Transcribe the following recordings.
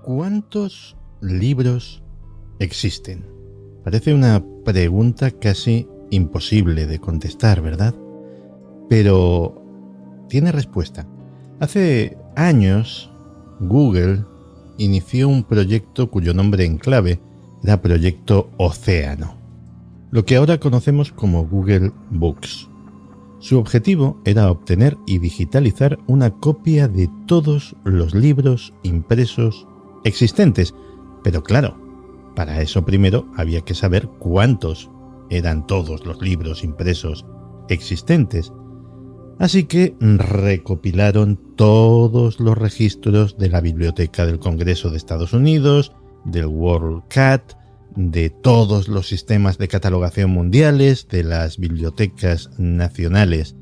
¿Cuántos libros existen? Parece una pregunta casi imposible de contestar, ¿verdad? Pero tiene respuesta. Hace años, Google inició un proyecto cuyo nombre en clave era Proyecto Océano, lo que ahora conocemos como Google Books. Su objetivo era obtener y digitalizar una copia de todos los libros impresos existentes, pero claro, para eso primero había que saber cuántos eran todos los libros impresos existentes. Así que recopilaron todos los registros de la Biblioteca del Congreso de Estados Unidos, del WorldCat, de todos los sistemas de catalogación mundiales, de las bibliotecas nacionales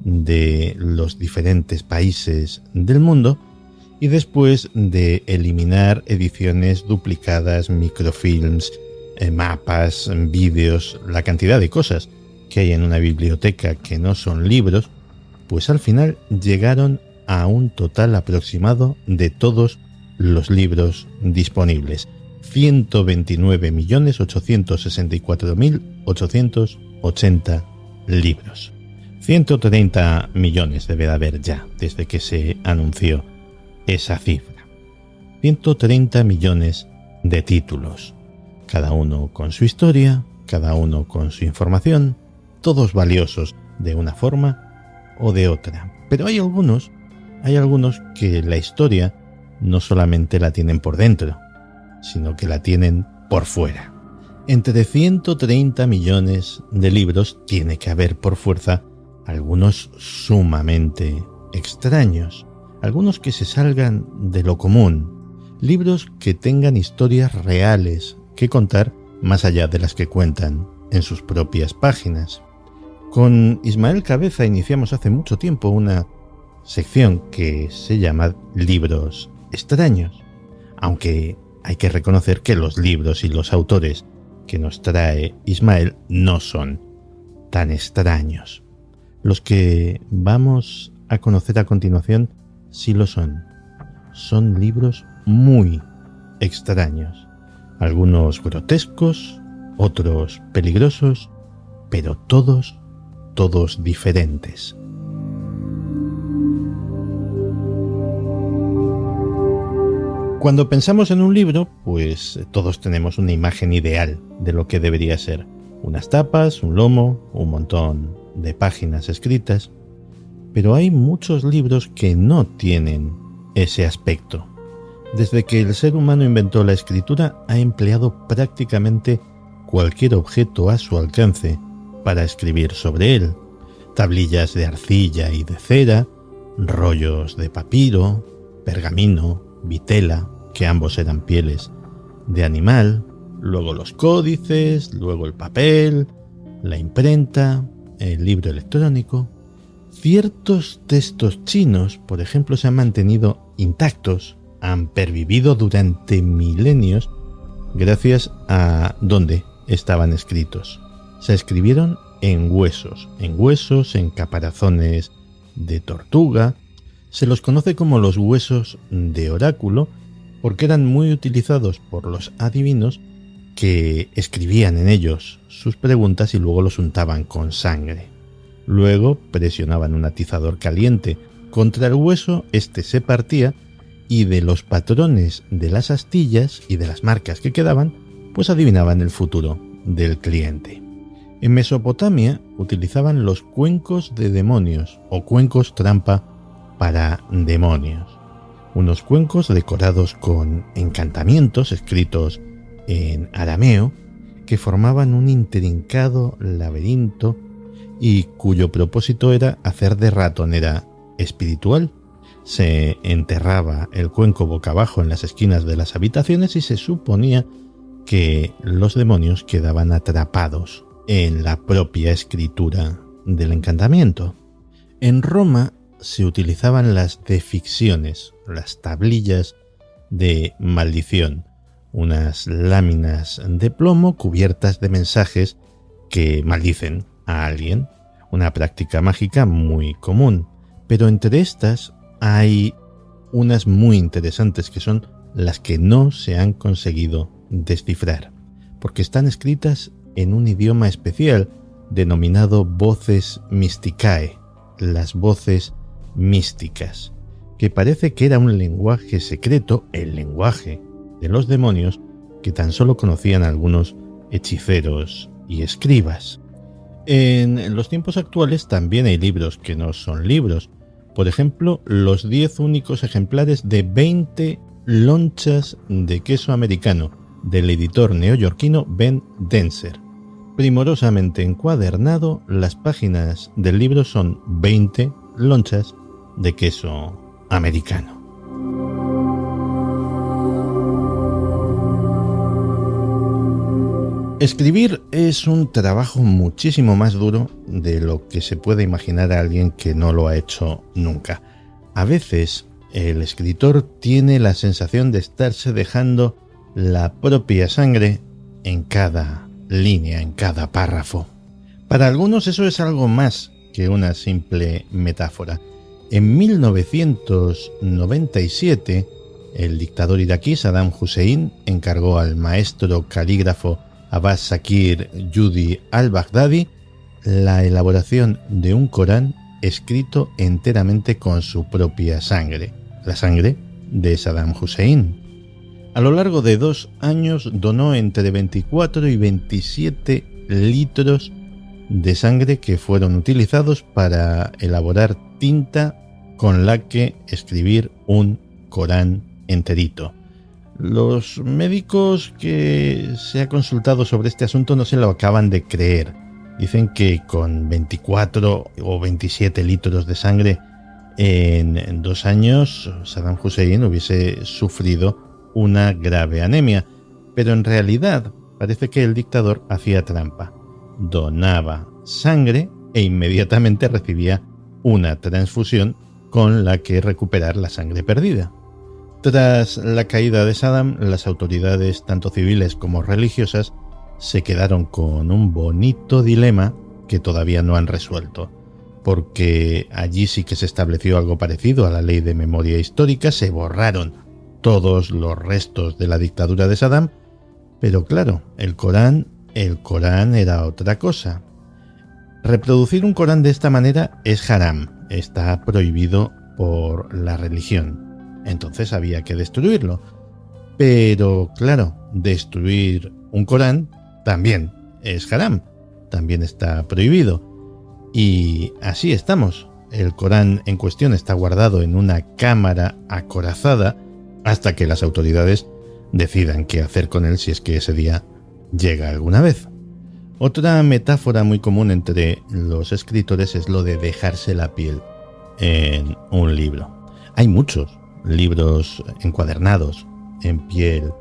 de los diferentes países del mundo, y después de eliminar ediciones duplicadas, microfilms, mapas, vídeos, la cantidad de cosas que hay en una biblioteca que no son libros, pues al final llegaron a un total aproximado de todos los libros disponibles. 129.864.880 libros. 130 millones debe de haber ya desde que se anunció esa cifra. 130 millones de títulos, cada uno con su historia, cada uno con su información, todos valiosos de una forma o de otra. Pero hay algunos que la historia no solamente la tienen por dentro, sino que la tienen por fuera. Entre 130 millones de libros tiene que haber por fuerza algunos sumamente extraños, algunos que se salgan de lo común, libros que tengan historias reales que contar más allá de las que cuentan en sus propias páginas. Con Ismael Cabeza iniciamos hace mucho tiempo una sección que se llama Libros Extraños, aunque hay que reconocer que los libros y los autores que nos trae Ismael no son tan extraños. Los que vamos a conocer a continuación sí lo son. Son libros muy extraños. Algunos grotescos, otros peligrosos, pero todos diferentes. Cuando pensamos en un libro, pues todos tenemos una imagen ideal de lo que debería ser. Unas tapas, un lomo, un montón de páginas escritas. Pero hay muchos libros que no tienen ese aspecto. Desde que el ser humano inventó la escritura, ha empleado prácticamente cualquier objeto a su alcance para escribir sobre él. Tablillas de arcilla y de cera, rollos de papiro, pergamino, vitela, que ambos eran pieles de animal, luego los códices, luego el papel, la imprenta, el libro electrónico. Ciertos textos chinos, por ejemplo, se han mantenido intactos, han pervivido durante milenios gracias a dónde estaban escritos. Se escribieron en huesos, en caparazones de tortuga. Se los conoce como los huesos de oráculo porque eran muy utilizados por los adivinos que escribían en ellos sus preguntas y luego los untaban con sangre. Luego presionaban un atizador caliente contra el hueso, este se partía y de los patrones de las astillas y de las marcas que quedaban, pues adivinaban el futuro del cliente. En Mesopotamia utilizaban los cuencos de demonios o cuencos trampa para demonios. Unos cuencos decorados con encantamientos escritos en arameo que formaban un intrincado laberinto y cuyo propósito era hacer de ratonera espiritual. Se enterraba el cuenco boca abajo en las esquinas de las habitaciones y se suponía que los demonios quedaban atrapados en la propia escritura del encantamiento. En Roma se utilizaban las deficciones, las tablillas de maldición, unas láminas de plomo cubiertas de mensajes que maldicen a alguien, una práctica mágica muy común. Pero entre estas hay unas muy interesantes que son las que no se han conseguido descifrar, porque están escritas en un idioma especial denominado voces mysticae, las voces místicas, que parece que era un lenguaje secreto, el lenguaje de los demonios, que tan solo conocían algunos hechiceros y escribas. En los tiempos actuales también hay libros que no son libros. Por ejemplo, los 10 únicos ejemplares de 20 lonchas de queso americano del editor neoyorquino Ben Denser. Primorosamente encuadernado, las páginas del libro son 20 lonchas de queso americano. Escribir es un trabajo muchísimo más duro de lo que se puede imaginar a alguien que no lo ha hecho nunca. A veces el escritor tiene la sensación de estarse dejando la propia sangre en cada línea, en cada párrafo. Para algunos eso es algo más que una simple metáfora. En 1997, el dictador iraquí Saddam Hussein encargó al maestro calígrafo Abbas Zakir Yudi al-Baghdadi la elaboración de un Corán escrito enteramente con su propia sangre, la sangre de Saddam Hussein. A lo largo de 2 años donó entre 24 y 27 litros de sangre que fueron utilizados para elaborar tinta con la que escribir un Corán enterito. Los médicos que se ha consultado sobre este asunto no se lo acaban de creer. Dicen que con 24 o 27 litros de sangre en 2 años Saddam Hussein hubiese sufrido una grave anemia. Pero en realidad parece que el dictador hacía trampa. Donaba sangre e inmediatamente recibía una transfusión con la que recuperar la sangre perdida. Tras la caída de Saddam, las autoridades, tanto civiles como religiosas, se quedaron con un bonito dilema que todavía no han resuelto, porque allí sí que se estableció algo parecido a la ley de memoria histórica, se borraron todos los restos de la dictadura de Saddam, pero claro, el Corán era otra cosa. Reproducir un Corán de esta manera es haram, está prohibido por la religión. Entonces había que destruirlo. Pero claro, destruir un Corán también es haram, también está prohibido. Y así estamos. El Corán en cuestión está guardado en una cámara acorazada hasta que las autoridades decidan qué hacer con él si es que ese día llega alguna vez. Otra metáfora muy común entre los escritores es lo de dejarse la piel en un libro. Hay muchos libros encuadernados en piel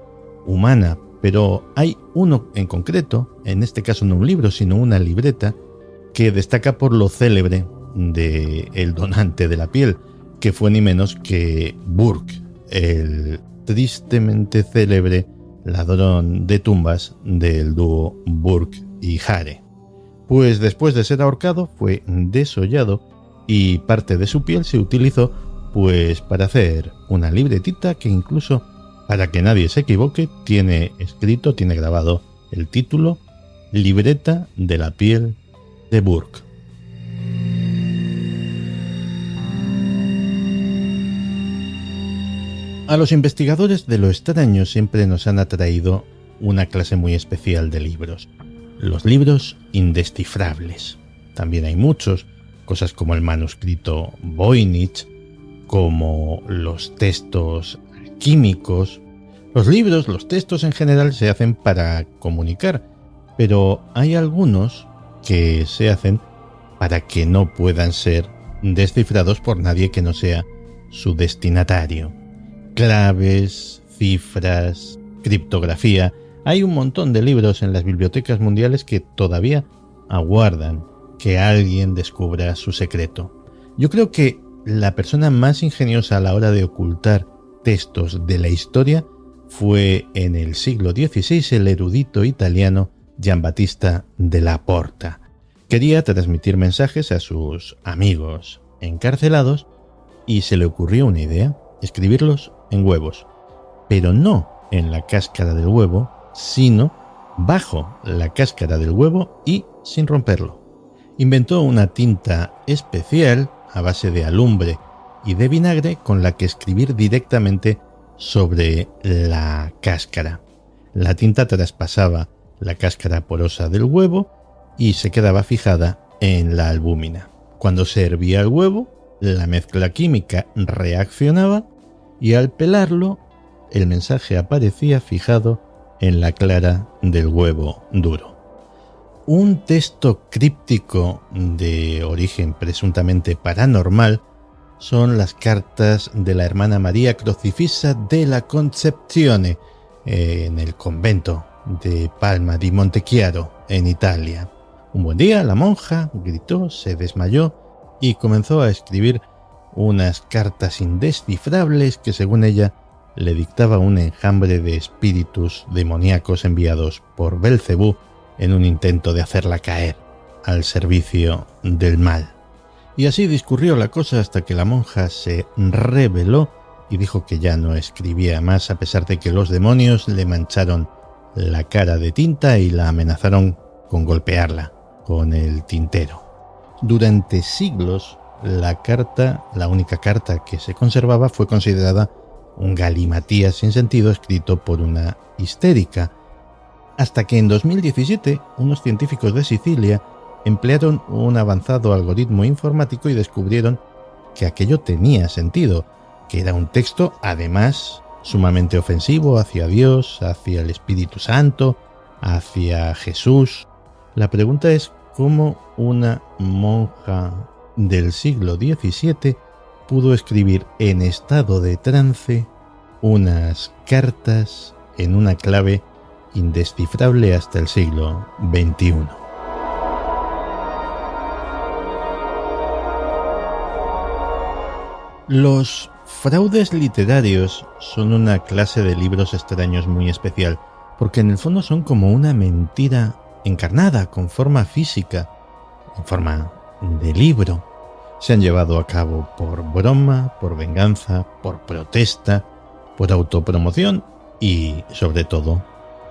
humana, pero hay uno en concreto, en este caso no un libro, sino una libreta, que destaca por lo célebre de el donante de la piel, que fue ni menos que Burke, el tristemente célebre ladrón de tumbas del dúo Burke y Hare. Pues después de ser ahorcado fue desollado y parte de su piel se utilizó pues para hacer una libretita que incluso, para que nadie se equivoque, tiene grabado el título Libreta de la piel de Burke. A los investigadores de lo extraño siempre nos han atraído una clase muy especial de libros. Los libros indescifrables. También hay muchos, cosas como el manuscrito Voynich, como los textos químicos. Los libros, los textos en general se hacen para comunicar, pero hay algunos que se hacen para que no puedan ser descifrados por nadie que no sea su destinatario. Claves, cifras, criptografía. Hay un montón de libros en las bibliotecas mundiales que todavía aguardan que alguien descubra su secreto. Yo creo que la persona más ingeniosa a la hora de ocultar textos de la historia fue en el siglo XVI el erudito italiano Giambattista della Porta. Quería transmitir mensajes a sus amigos encarcelados y se le ocurrió una idea: escribirlos en huevos. pero no en la cáscara del huevo, sino bajo la cáscara del huevo y sin romperlo. Inventó una tinta especial a base de alumbre y de vinagre con la que escribir directamente sobre la cáscara. La tinta traspasaba la cáscara porosa del huevo y se quedaba fijada en la albúmina. Cuando se hervía el huevo, la mezcla química reaccionaba y al pelarlo, el mensaje aparecía fijado en la clara del huevo duro. Un texto críptico de origen presuntamente paranormal son las cartas de la hermana María Crocifissa della Concezione en el convento de Palma di Montechiaro, en Italia. Un buen día la monja gritó, se desmayó y comenzó a escribir unas cartas indescifrables que, según ella, le dictaba un enjambre de espíritus demoníacos enviados por Belcebú en un intento de hacerla caer al servicio del mal. Y así discurrió la cosa hasta que la monja se rebeló y dijo que ya no escribía más, a pesar de que los demonios le mancharon la cara de tinta y la amenazaron con golpearla con el tintero. Durante siglos, la única carta que se conservaba, fue considerada un galimatías sin sentido escrito por una histérica, hasta que en 2017 unos científicos de Sicilia emplearon un avanzado algoritmo informático y descubrieron que aquello tenía sentido, que era un texto, además, sumamente ofensivo hacia Dios, hacia el Espíritu Santo, hacia Jesús. La pregunta es cómo una monja del siglo XVII pudo escribir en estado de trance unas cartas en una clave indescifrable hasta el siglo XXI. Los fraudes literarios son una clase de libros extraños muy especial, porque en el fondo son como una mentira encarnada, con forma física, en forma de libro. Se han llevado a cabo por broma, por venganza, por protesta, por autopromoción y, sobre todo,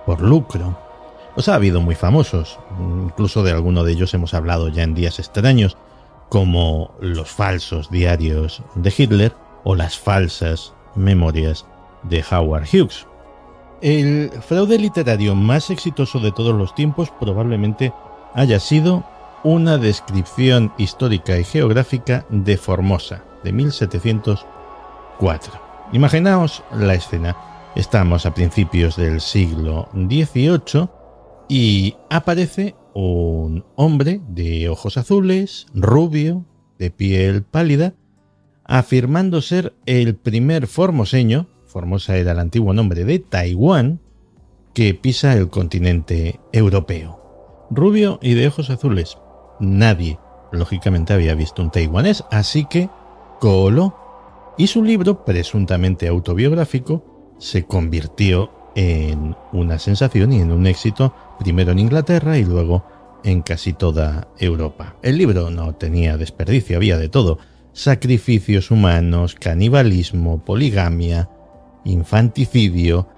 por lucro. Los ha habido muy famosos, incluso de alguno de ellos hemos hablado ya en Días Extraños, como los falsos diarios de Hitler o las falsas memorias de Howard Hughes. El fraude literario más exitoso de todos los tiempos probablemente haya sido una descripción histórica y geográfica de Formosa, de 1704. Imaginaos la escena. Estamos a principios del siglo XVIII y aparece un hombre de ojos azules, rubio, de piel pálida, afirmando ser el primer formoseño, Formosa era el antiguo nombre de Taiwán, que pisa el continente europeo. Rubio y de ojos azules. Nadie, lógicamente, había visto un taiwanés, así que coló. Y su libro, presuntamente autobiográfico, se convirtió en una sensación y en un éxito, primero en Inglaterra y luego en casi toda Europa. El libro no tenía desperdicio, había de todo: sacrificios humanos, canibalismo, poligamia, infanticidio,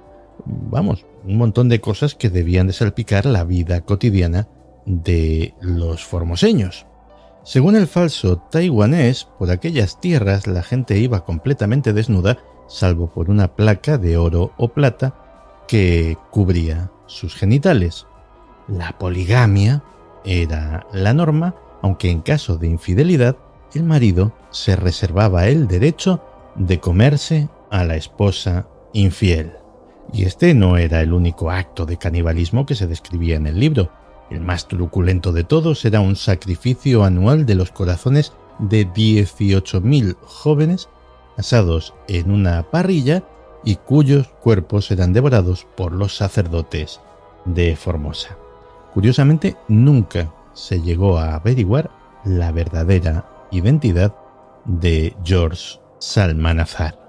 vamos, un montón de cosas que debían de salpicar la vida cotidiana de los formoseños. Según el falso taiwanés, por aquellas tierras la gente iba completamente desnuda, salvo por una placa de oro o plata que cubría sus genitales. La poligamia era la norma, aunque en caso de infidelidad, el marido se reservaba el derecho de comerse a la esposa infiel. Y este no era el único acto de canibalismo que se describía en el libro. El más truculento de todos era un sacrificio anual de los corazones de 18.000 jóvenes asados en una parrilla y cuyos cuerpos eran devorados por los sacerdotes de Formosa. Curiosamente, nunca se llegó a averiguar la verdadera identidad de George Salmanazar.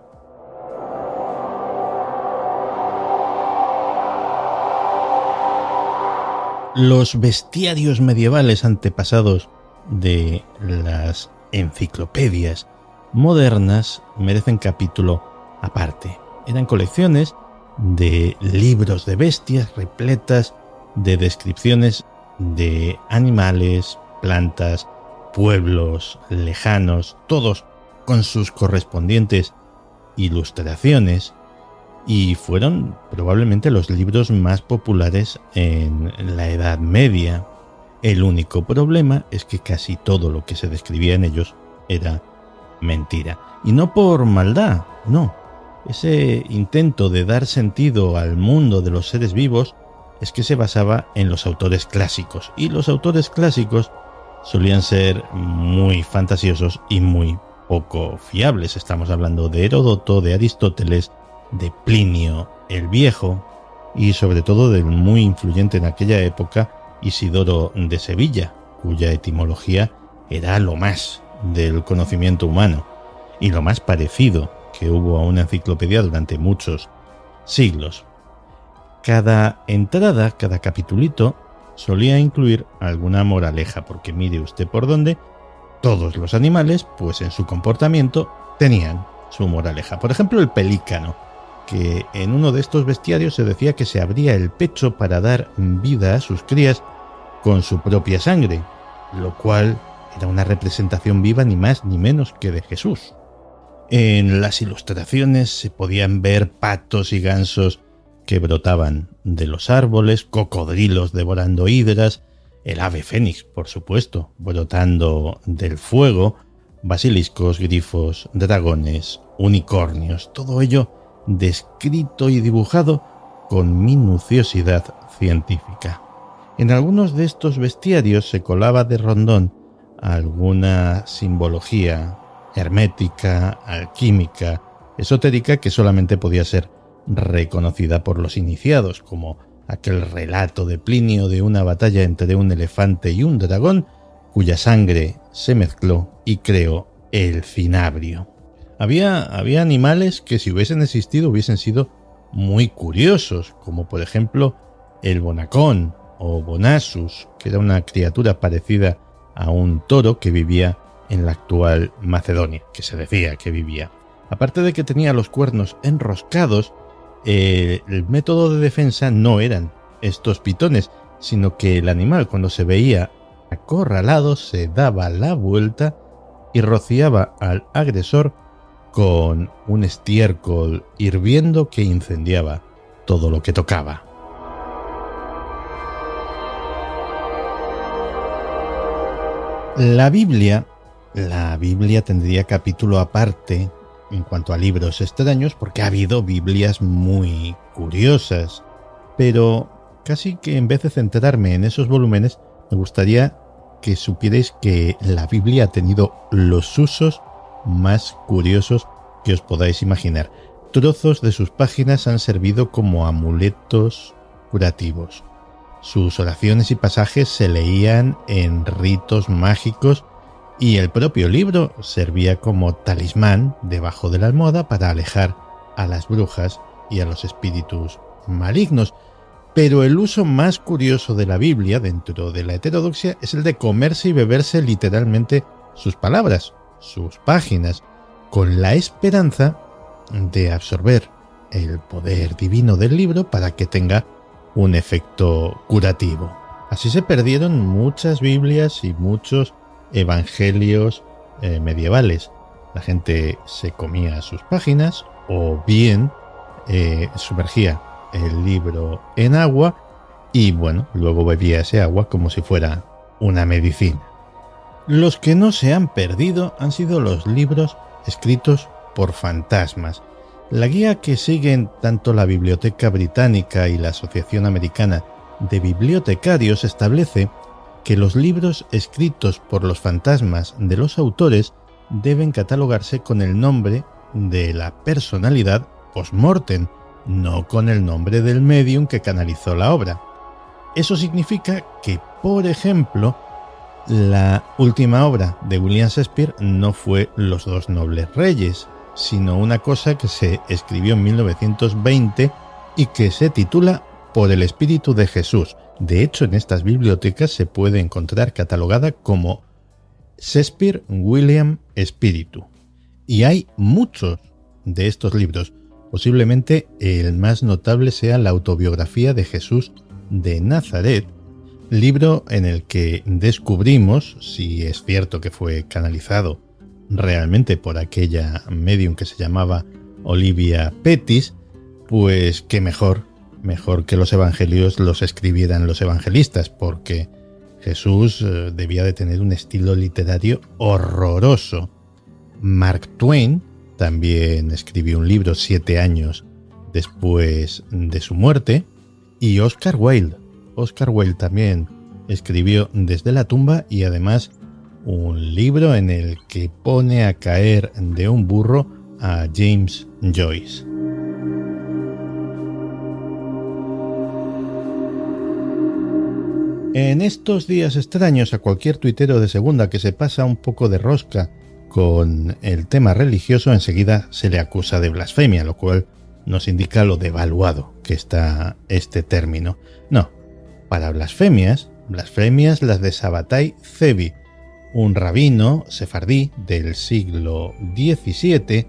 Los bestiarios medievales antepasados de las enciclopedias modernas merecen capítulo aparte. Eran colecciones de libros de bestias repletas de descripciones de animales, plantas, pueblos lejanos, todos con sus correspondientes ilustraciones, y fueron probablemente los libros más populares en la Edad Media. El único problema es que casi todo lo que se describía en ellos era mentira. Y no por maldad, no. Ese intento de dar sentido al mundo de los seres vivos es que se basaba en los autores clásicos. Y los autores clásicos solían ser muy fantasiosos y muy poco fiables. Estamos hablando de Heródoto, de Aristóteles, de Plinio el Viejo y sobre todo del muy influyente en aquella época Isidoro de Sevilla, cuya etimología era lo más del conocimiento humano y lo más parecido que hubo a una enciclopedia durante muchos siglos. Cada entrada, cada capitulito, solía incluir alguna moraleja, porque mire usted por dónde, todos los animales, pues en su comportamiento, tenían su moraleja. Por ejemplo, el pelícano, que en uno de estos bestiarios se decía que se abría el pecho para dar vida a sus crías con su propia sangre, lo cual era una representación viva ni más ni menos que de Jesús. En las ilustraciones se podían ver patos y gansos que brotaban de los árboles, cocodrilos devorando hidras, el ave fénix, por supuesto, brotando del fuego, basiliscos, grifos, dragones, unicornios, todo ello descrito y dibujado con minuciosidad científica. En algunos de estos bestiarios se colaba de rondón alguna simbología hermética, alquímica, esotérica que solamente podía ser reconocida por los iniciados, como aquel relato de Plinio de una batalla entre un elefante y un dragón, cuya sangre se mezcló y creó el cinabrio. Había animales que, si hubiesen existido, hubiesen sido muy curiosos, como por ejemplo el bonacón o bonasus, que era una criatura parecida a un toro que vivía en la actual Macedonia, que se decía que vivía. Aparte de que tenía los cuernos enroscados, el método de defensa no eran estos pitones, sino que el animal, cuando se veía acorralado, se daba la vuelta y rociaba al agresor con un estiércol hirviendo que incendiaba todo lo que tocaba. La Biblia tendría capítulo aparte en cuanto a libros extraños, porque ha habido Biblias muy curiosas, pero casi que en vez de centrarme en esos volúmenes, me gustaría que supierais que la Biblia ha tenido los usos más curiosos que os podáis imaginar. Trozos de sus páginas han servido como amuletos curativos. Sus oraciones y pasajes se leían en ritos mágicos y el propio libro servía como talismán debajo de la almohada para alejar a las brujas y a los espíritus malignos. Pero el uso más curioso de la Biblia dentro de la heterodoxia es el de comerse y beberse literalmente sus palabras, sus páginas, con la esperanza de absorber el poder divino del libro para que tenga un efecto curativo. Así se perdieron muchas Biblias y muchos evangelios medievales. La gente se comía sus páginas o bien sumergía el libro en agua y bueno, luego bebía ese agua como si fuera una medicina. Los que no se han perdido han sido los libros escritos por fantasmas. La guía que siguen tanto la Biblioteca Británica y la Asociación Americana de Bibliotecarios establece que los libros escritos por los fantasmas de los autores deben catalogarse con el nombre de la personalidad post-mortem, no con el nombre del medium que canalizó la obra. Eso significa que, por ejemplo, la última obra de William Shakespeare no fue Los dos nobles reyes, sino una cosa que se escribió en 1920 y que se titula Por el Espíritu de Jesús. De hecho, en estas bibliotecas se puede encontrar catalogada como Shakespeare William Espíritu. Y hay muchos de estos libros, Posiblemente el más notable sea la autobiografía de Jesús de Nazaret, libro en el que descubrimos, si es cierto que fue canalizado realmente por aquella medium que se llamaba Olivia Pettis, pues qué mejor que los evangelios los escribieran los evangelistas, porque Jesús debía de tener un estilo literario horroroso. Mark Twain también escribió un libro 7 años después de su muerte, y Oscar Wilde también escribió Desde la tumba, y además un libro en el que pone a caer de un burro a James Joyce. En estos días extraños, a cualquier tuitero de segunda que se pasa un poco de rosca con el tema religioso, enseguida se le acusa de blasfemia, lo cual nos indica lo devaluado que está este término. No, para blasfemias las de Sabbatai Zevi, un rabino sefardí del siglo XVII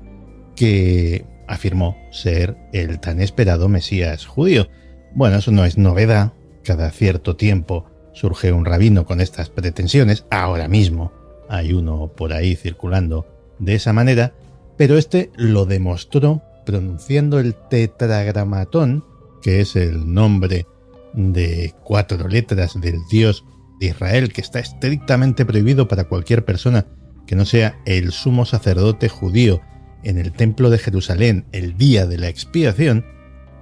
que afirmó ser el tan esperado Mesías judío. Bueno, eso no es novedad, cada cierto tiempo surge un rabino con estas pretensiones, ahora mismo hay uno por ahí circulando de esa manera, pero este lo demostró pronunciando el tetragramatón, que es el nombre de 4 letras del Dios de Israel, que está estrictamente prohibido para cualquier persona que no sea el sumo sacerdote judío en el templo de Jerusalén el día de la expiación,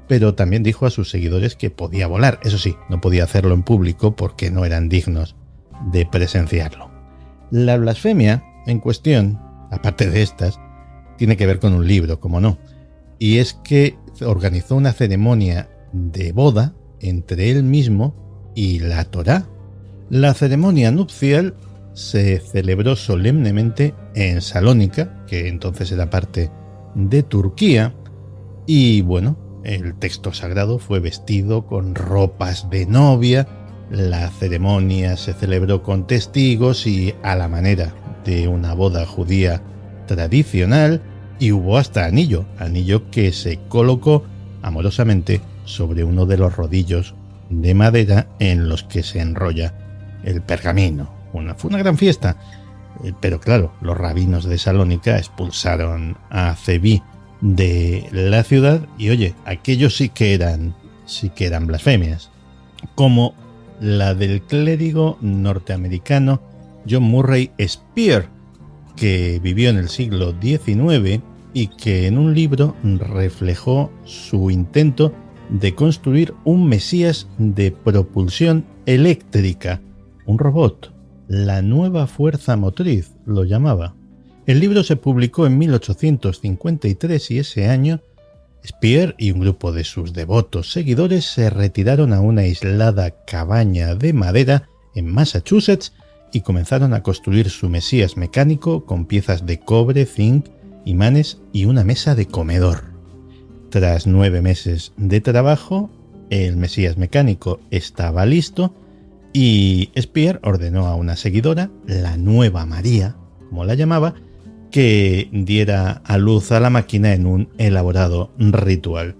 pero también dijo a sus seguidores que podía volar. Eso sí, no podía hacerlo en público porque no eran dignos de presenciarlo. La blasfemia en cuestión, aparte de estas, tiene que ver con un libro, como no, y es que organizó una ceremonia de boda entre él mismo y la Torá. La ceremonia nupcial se celebró solemnemente en Salónica, que entonces era parte de Turquía, y bueno, el texto sagrado fue vestido con ropas de novia, la ceremonia se celebró con testigos y a la manera de una boda judía tradicional, y hubo hasta anillo que se colocó amorosamente sobre uno de los rodillos de madera en los que se enrolla el pergamino. Fue una gran fiesta, pero claro, los rabinos de Salónica expulsaron a Zevi de la ciudad y oye, aquellos sí que eran blasfemias, como la del clérigo norteamericano John Murray Spear, que vivió en el siglo XIX y que en un libro reflejó su intento de construir un mesías de propulsión eléctrica, un robot, la nueva fuerza motriz lo llamaba. El libro se publicó en 1853 y ese año Spear y un grupo de sus devotos seguidores se retiraron a una aislada cabaña de madera en Massachusetts y comenzaron a construir su mesías mecánico con piezas de cobre, zinc, imanes y una mesa de comedor. Tras 9 meses de trabajo, el mesías mecánico estaba listo y Spear ordenó a una seguidora, la Nueva María, como la llamaba, que diera a luz a la máquina en un elaborado ritual.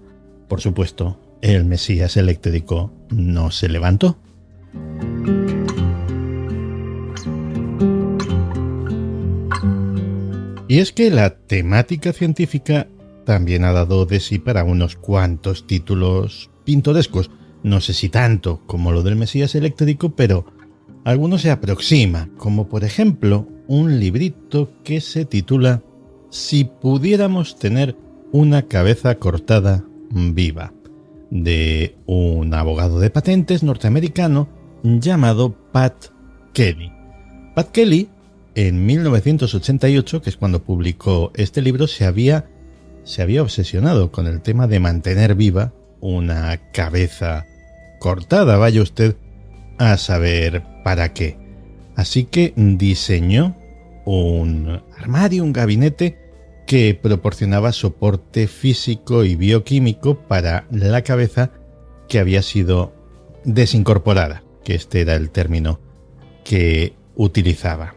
Por supuesto, el mesías eléctrico no se levantó. Y es que la temática científica también ha dado de sí para unos cuantos títulos pintorescos. No sé si tanto como lo del mesías eléctrico, pero alguno se aproxima, como por ejemplo un librito que se titula Si pudiéramos tener una cabeza cortada viva, de un abogado de patentes norteamericano llamado Pat Kelly. Pat Kelly, en 1988, que es cuando publicó este libro, se había obsesionado con el tema de mantener viva una cabeza cortada, vaya usted a saber para qué. Así que diseñó un armario, un gabinete que proporcionaba soporte físico y bioquímico para la cabeza que había sido desincorporada, que este era el término que utilizaba.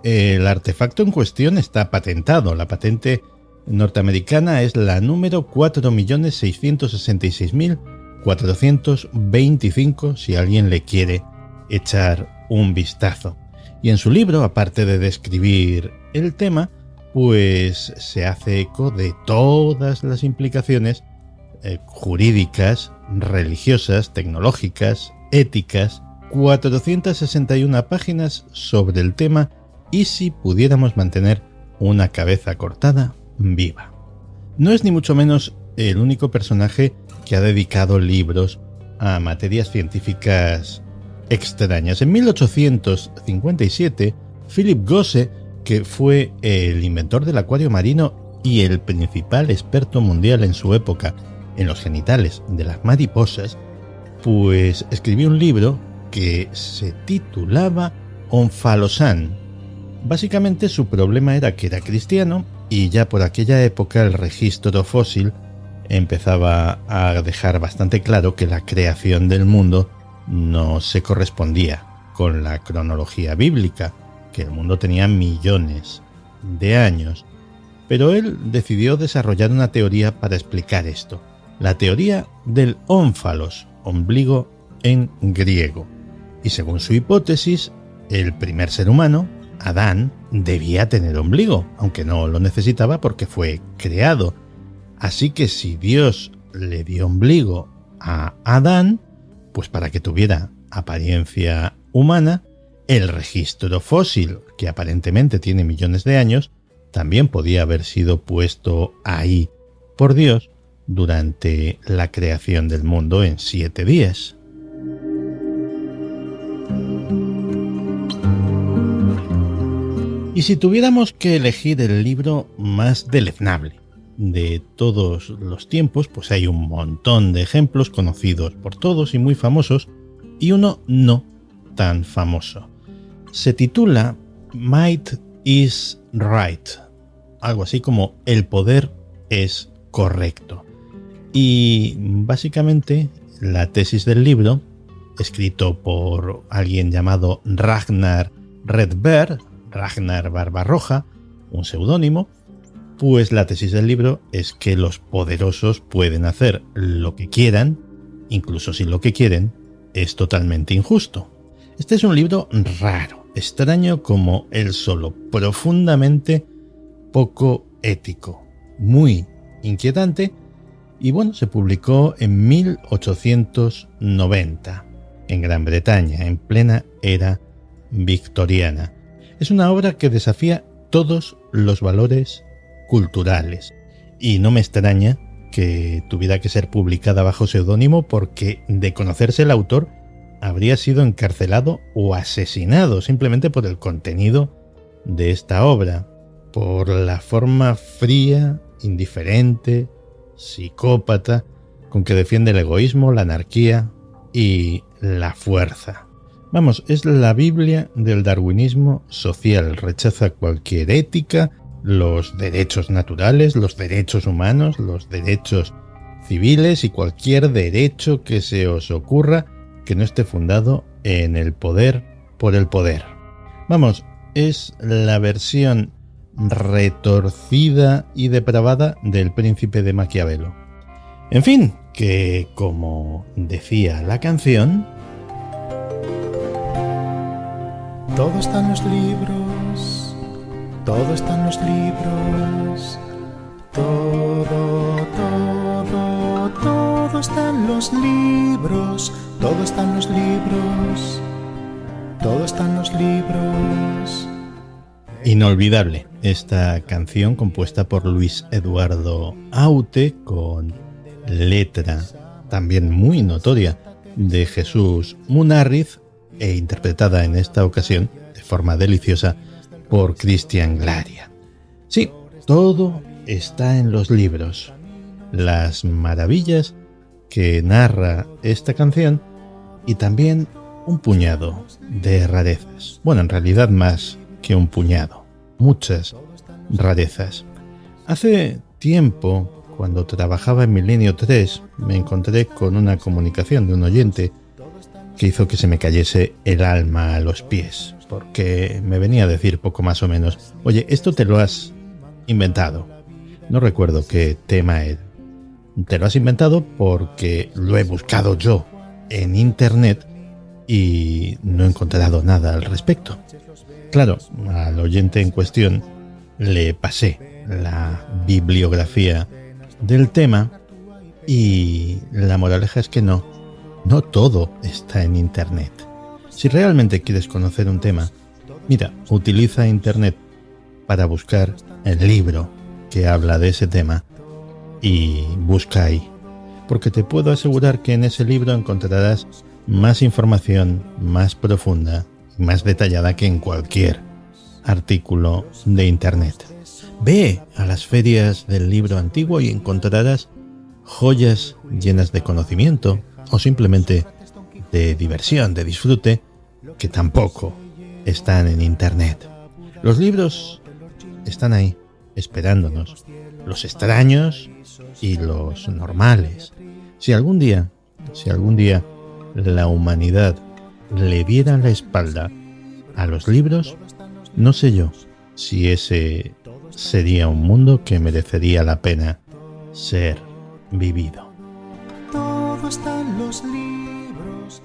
El artefacto en cuestión está patentado. La patente norteamericana es la número 4.666.425 si alguien le quiere echar un vistazo. Y en su libro, aparte de describir el tema, pues se hace eco de todas las implicaciones jurídicas, religiosas, tecnológicas, éticas, 461 páginas sobre el tema y si pudiéramos mantener una cabeza cortada viva. No es ni mucho menos el único personaje que ha dedicado libros a materias científicas extrañas. En 1857, Philip Gosse, que fue el inventor del acuario marino y el principal experto mundial en su época en los genitales de las mariposas, pues escribió un libro que se titulaba Omphalocene. Básicamente su problema era que era cristiano y ya por aquella época el registro fósil empezaba a dejar bastante claro que la creación del mundo no se correspondía con la cronología bíblica, que el mundo tenía millones de años. Pero él decidió desarrollar una teoría para explicar esto, la teoría del ónfalos, ombligo en griego. Y según su hipótesis, el primer ser humano, Adán, debía tener ombligo, aunque no lo necesitaba porque fue creado. Así que si Dios le dio ombligo a Adán, pues para que tuviera apariencia humana, el registro fósil, que aparentemente tiene millones de años, también podía haber sido puesto ahí por Dios durante la creación del mundo en 7 días. Y si tuviéramos que elegir el libro más deleznable de todos los tiempos, pues hay un montón de ejemplos conocidos por todos y muy famosos, y uno no tan famoso. Se titula Might is Right, algo así como El poder es correcto. Y básicamente la tesis del libro, escrito por alguien llamado Ragnar Redbeard, Ragnar Barbarroja, un seudónimo, pues la tesis del libro es que los poderosos pueden hacer lo que quieran, incluso si lo que quieren es totalmente injusto. Este es un libro raro, extraño como él solo, profundamente poco ético, muy inquietante, y bueno, se publicó en 1890 en Gran Bretaña, en plena era victoriana. Es una obra que desafía todos los valores culturales y no me extraña que tuviera que ser publicada bajo seudónimo porque, de conocerse el autor, habría sido encarcelado o asesinado simplemente por el contenido de esta obra, por la forma fría, indiferente, psicópata con que defiende el egoísmo, la anarquía y la fuerza. Vamos, es la Biblia del darwinismo social. Rechaza cualquier ética, los derechos naturales, los derechos humanos, los derechos civiles y cualquier derecho que se os ocurra que no esté fundado en el poder por el poder. Vamos, es la versión retorcida y depravada del Príncipe de Maquiavelo. En fin, que como decía la canción, todo está en los libros, todo está en los libros, todo está en los libros, todo está en los libros, todo está en los libros. Inolvidable esta canción compuesta por Luis Eduardo Aute con letra también muy notoria de Jesús Munárriz e interpretada en esta ocasión de forma deliciosa por Cristian Glaria. Sí, todo está en los libros. Las maravillas que narra esta canción y también un puñado de rarezas. Bueno, en realidad más que un puñado, muchas rarezas. Hace tiempo, cuando trabajaba en Milenio 3, me encontré con una comunicación de un oyente que hizo que se me cayese el alma a los pies, porque me venía a decir poco más o menos: oye, esto te lo has inventado. No recuerdo qué tema era. Te lo has inventado porque lo he buscado yo en internet y no he encontrado nada al respecto. Claro, al oyente en cuestión le pasé la bibliografía del tema y la moraleja es que no todo está en internet. Si realmente quieres conocer un tema, mira, utiliza internet para buscar el libro que habla de ese tema y busca ahí, porque te puedo asegurar que en ese libro encontrarás más información más profunda y más detallada que en cualquier artículo de internet. Ve a las ferias del libro antiguo y encontrarás joyas llenas de conocimiento o simplemente de diversión, de disfrute, que tampoco están en internet. Los libros están ahí, esperándonos, los extraños y los normales. Si algún día la humanidad le diera la espalda a los libros, no sé yo si ese sería un mundo que merecería la pena ser vivido. Todo está en los libros.